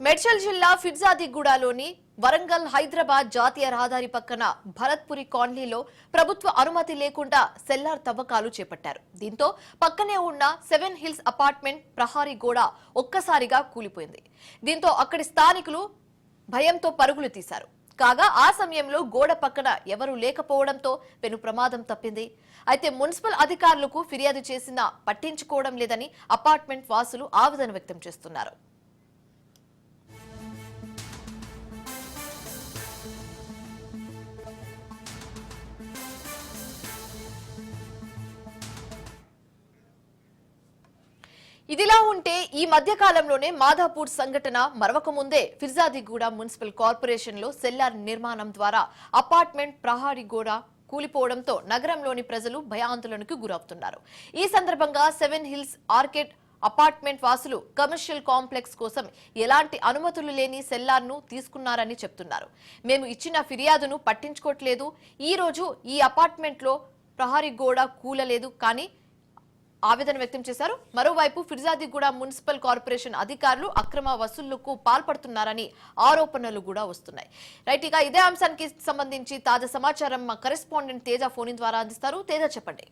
మేడ్చల్ జిల్లా ఫిర్జాదిగూడలోని వరంగల్ హైదరాబాద్ జాతీయ రహదారి పక్కన భరత్పురి కాలనీలో ప్రభుత్వ అనుమతి లేకుండా సెల్లార్ తవ్వకాలు చేపట్టారు. దీంతో పక్కనే ఉన్న 7 హిల్స్ అపార్ట్మెంట్ ప్రహారీ గోడ ఒక్కసారిగా కూలిపోయింది. దీంతో అక్కడి స్థానికులు భయంతో పరుగులు తీశారు. కాగా ఆ సమయంలో గోడ పక్కన ఎవరూ లేకపోవడంతో పెను ప్రమాదం తప్పింది. అయితే మున్సిపల్ అధికారులకు ఫిర్యాదు చేసినా పట్టించుకోవడం లేదని అపార్ట్మెంట్ వాసులు ఆవేదన వ్యక్తం చేస్తున్నారు. ఇదిలా ఉంటే ఈ మధ్య కాలంలోనే మాధాపూర్ సంఘటన మరవక ముందే ఫిర్జాదిగూడ మున్సిపల్ కార్పొరేషన్ లో సెల్లార్ నిర్మాణం ద్వారా అపార్ట్మెంట్ ప్రహారీ గోడ కూలిపోవడంతో నగరంలోని ప్రజలు భయాందోళనకు గురవుతున్నారు. ఈ సందర్భంగా 7 హిల్స్ ఆర్కేడ్ అపార్ట్మెంట్ వాసులు కమర్షియల్ కాంప్లెక్స్ కోసం ఎలాంటి అనుమతులు లేని సెల్లార్ను తీసుకున్నారని చెప్తున్నారు. మేము ఇచ్చిన ఫిర్యాదును పట్టించుకోవట్లేదు. ఈ రోజు ఈ అపార్ట్మెంట్ లో ప్రహారీ గోడ కూలలేదు కానీ ఆవేదన వ్యక్తం చేశారు. మరోవైపు ఫిర్జాదిగూడ మున్సిపల్ కార్పొరేషన్ అధికారులు అక్రమ వసూళ్లకు పాల్పడుతున్నారని ఆరోపణలు కూడా వస్తున్నాయి. రైట్, ఇక ఇదే అంశానికి సంబంధించి తాజా సమాచారం మా కరెస్పాండెంట్ తేజ ఫోన్ ద్వారా అందిస్తారు. తేజ, చెప్పండి.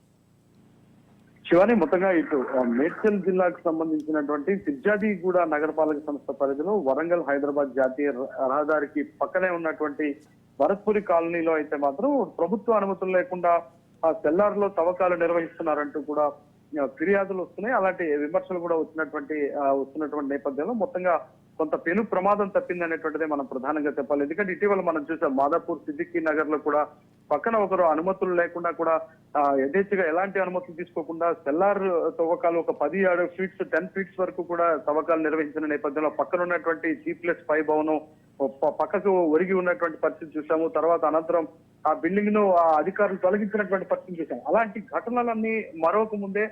శివాని, మొత్తంగా ఇటు మేడ్చల్ జిల్లాకు సంబంధించినటువంటి ఫిర్జాదిగూడ నగరపాలక సంస్థ పరిధిలో వరంగల్ హైదరాబాద్ జాతీయ రహదారికి పక్కనే ఉన్నటువంటి భరత్పురి కాలనీలో అయితే మాత్రం ప్రభుత్వ అనుమతులు లేకుండా ఆ సెల్లార్ లో తవ్వకాలు నిర్వహిస్తున్నారంటూ కూడా ఫిర్యాదులు వస్తున్నాయి. అలాంటి విమర్శలు కూడా వస్తున్నటువంటి నేపథ్యంలో మొత్తంగా కొంత పెను ప్రమాదం తప్పింది అనేటువంటిదే మనం ప్రధానంగా చెప్పాలి. ఎందుకంటే ఇటీవల మనం చూసాం మాదాపూర్ సిద్దికి నగర్ లో కూడా పక్కన ఒకరు అనుమతులు లేకుండా కూడా యథేచ్ఛగా ఎలాంటి అనుమతులు తీసుకోకుండా సెల్లార్ తవ్వకాలు ఒక 10 ఫీట్స్ 10 ఫీట్స్ వరకు కూడా తవ్వకాలు నిర్వహించిన నేపథ్యంలో పక్కన ఉన్నటువంటి G+5 భవనం పక్కకు ఒరిగి ఉన్నటువంటి పరిస్థితి చూసాము. తర్వాత అనంతరం ఆ బిల్డింగ్ ను ఆ అధికారులు తొలగించినటువంటి పరిస్థితి చూసాము. అలాంటి ఘటనలన్నీ మరొక ముందే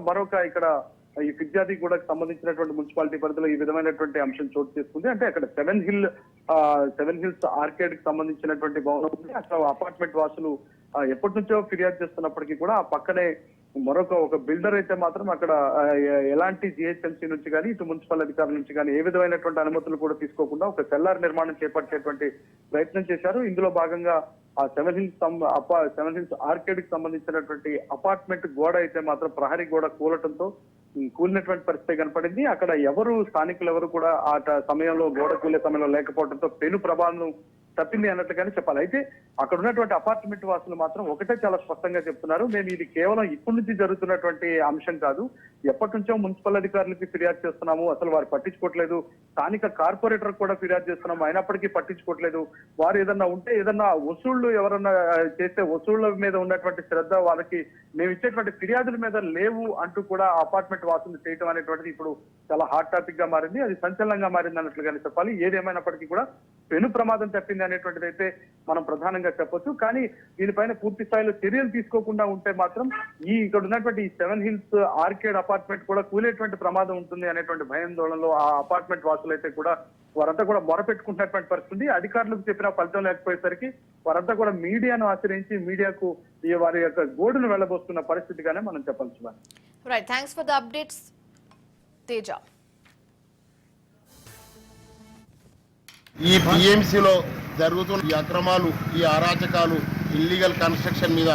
మరొక ఇక్కడ ఈ ఫిర్జాదిగూడకు సంబంధించినటువంటి మున్సిపాలిటీ పరిధిలో ఈ విధమైనటువంటి అంశం చోటు చేసుకుంది. అంటే అక్కడ 7 హిల్స్ ఆర్కేడ్ కి సంబంధించినటువంటి భవనం ఉంది. అక్కడ అపార్ట్మెంట్ వాసులు ఎప్పటి నుంచో ఫిర్యాదు చేస్తున్నప్పటికీ కూడా ఆ పక్కనే ఒక బిల్డర్ అయితే మాత్రం అక్కడ ఎలాంటి GHMC నుంచి కానీ ఇటు మున్సిపల్ అధికారుల నుంచి కానీ ఏ విధమైనటువంటి అనుమతులు కూడా తీసుకోకుండా ఒక సెల్లార్ నిర్మాణం చేపట్టేటువంటి ప్రయత్నం చేశారు. ఇందులో భాగంగా ఆ 7 హిల్స్ ఆర్కేడ్ కి సంబంధించినటువంటి అపార్ట్మెంట్ గోడ అయితే మాత్రం ప్రహరీ గోడ కూలినటువంటి పరిస్థితి కనపడింది. అక్కడ స్థానికులు ఎవరు కూడా ఆ సమయంలో గోడ కూలే సమయంలో లేకపోవడంతో పెను ప్రమాదం తప్పింది అన్నట్లుగానే చెప్పాలి. అయితే అక్కడ ఉన్నటువంటి అపార్ట్మెంట్ వాసులు మాత్రం ఒకటే చాలా స్పష్టంగా చెప్తున్నారు, మేము ఇది కేవలం ఇప్పటి నుంచి జరుగుతున్నటువంటి అంశం కాదు, ఎప్పటి నుంచో మున్సిపల్ అధికారులకి ఫిర్యాదు చేస్తున్నాము, అసలు వారు పట్టించుకోవట్లేదు. స్థానిక కార్పొరేటర్ కూడా ఫిర్యాదు చేస్తున్నాము, అయినప్పటికీ పట్టించుకోవట్లేదు. వారు ఏదన్నా వసూళ్లు ఎవరన్నా చేస్తే వసూళ్ల మీద ఉన్నటువంటి శ్రద్ధ వాళ్ళకి మేము ఇచ్చేటువంటి ఫిర్యాదుల మీద లేవు అంటూ కూడా అపార్ట్మెంట్ వాసులు చేయడం అనేటువంటిది ఇప్పుడు చాలా హాట్ టాపిక్ గా మారింది. అది సంచలనంగా మారింది అన్నట్లుగానే చెప్పాలి. ఏదేమైనప్పటికీ కూడా పెను ప్రమాదం తప్పింది అనేటువంటిది అయితే మనం ప్రధానంగా చెప్పొచ్చు. కానీ దీనిపైన పూర్తి స్థాయిలో చర్యలు తీసుకోకుండా ఉంటే మాత్రం ఇక్కడ ఉన్నటువంటి 7 హిల్స్ ఆర్కేడ్ అపార్ట్మెంట్ కూడా కూలేటువంటి ప్రమాదం ఉంటుంది అనేటువంటి భయాందోళనలో ఆ అపార్ట్మెంట్ వాసులు అయితే కూడా వారంతా కూడా మొరపెట్టుకుంటున్నటువంటి పరిస్థితి. అధికారులకు చెప్పిన ఫలితం లేకపోయేసరికి వారంతా కూడా మీడియాను ఆశ్రయించి మీడియాకు వారి యొక్క గోడును వెళ్లబోస్తున్న పరిస్థితిగానే మనం చెప్పాల్సి. Right, thanks for the updates Teja. ఈ BMCలో జరుగుతున్న ఈ అక్రమాలు, ఈ అరాచకాలు, ఇల్లీగల్ కన్స్ట్రక్షన్ మీద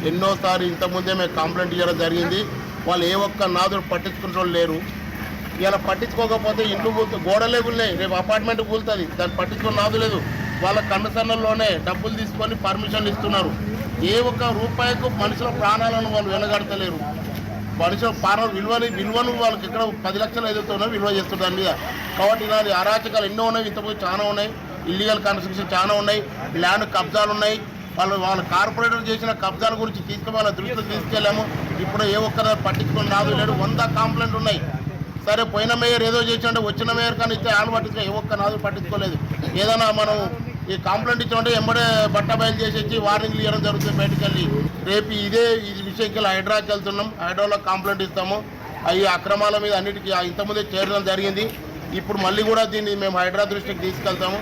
ఎన్నోసారి ఇంతకుముందే మేము కంప్లైంట్ చేయడం జరిగింది. వాళ్ళు ఏ ఒక్క నాదుడు పట్టించుకుంటూ లేరు. ఇలా పట్టించుకోకపోతే ఇండ్లు గోడలే కూలినాయి, రేపు అపార్ట్మెంట్ కూలుతుంది, దాన్ని పట్టించుకుని నాదు లేదు. వాళ్ళ కన్నుసన్నల్లోనే డబ్బులు తీసుకొని పర్మిషన్లు ఇస్తున్నారు. ఏ ఒక్క రూపాయికు మనుషుల ప్రాణాలను వాళ్ళు వెనగడతలేరు. మనుషుల విలువను వాళ్ళకి ఇక్కడ 10 లక్షలు ఎదుగుతున్నా విలువ చేస్తున్నారు దాని మీద. కాబట్టి ఇలాంటి అరాచకాలు ఎన్నో ఉన్నాయి, ఇంతకుముందు చాలా ఉన్నాయి, ఇల్లీగల్ కన్స్ట్రక్షన్ చాలా ఉన్నాయి, ల్యాండ్ కబ్జాలు ఉన్నాయి. వాళ్ళ కార్పొరేటర్ చేసిన కబ్జాల గురించి వాళ్ళ దృష్టికి తీసుకెళ్ళాము. ఇప్పుడు ఏ ఒక్కరు పట్టించుకొని నాదు లేడు. 100 కంప్లైంట్లు ఉన్నాయి. సరే, పోయిన మేయర్ ఏదో చేసినట్టే వచ్చిన మేయర్ కానీ ఇస్తే ఆలు పట్టించుకో ఏ ఒక్క నాదు పట్టించుకోలేదు. ఏదైనా మనం ఈ కంప్లైంట్ ఇచ్చామంటే ఎంబడే బయలు చేసేసి వార్నింగ్లు ఇవ్వడం జరుగుతుంది బయటకు వెళ్ళి. రేపు ఈ విషయంకి హైడ్రాకి వెళ్తున్నాం, హైడ్రాలో కంప్లైంట్ ఇస్తాము. ఈ అక్రమాల మీద అన్నిటికీ ఇంతకుముందే చేరడం జరిగింది. ఇప్పుడు మళ్ళీ కూడా దీన్ని మేము హైడ్రా దృష్టికి తీసుకెళ్తాము.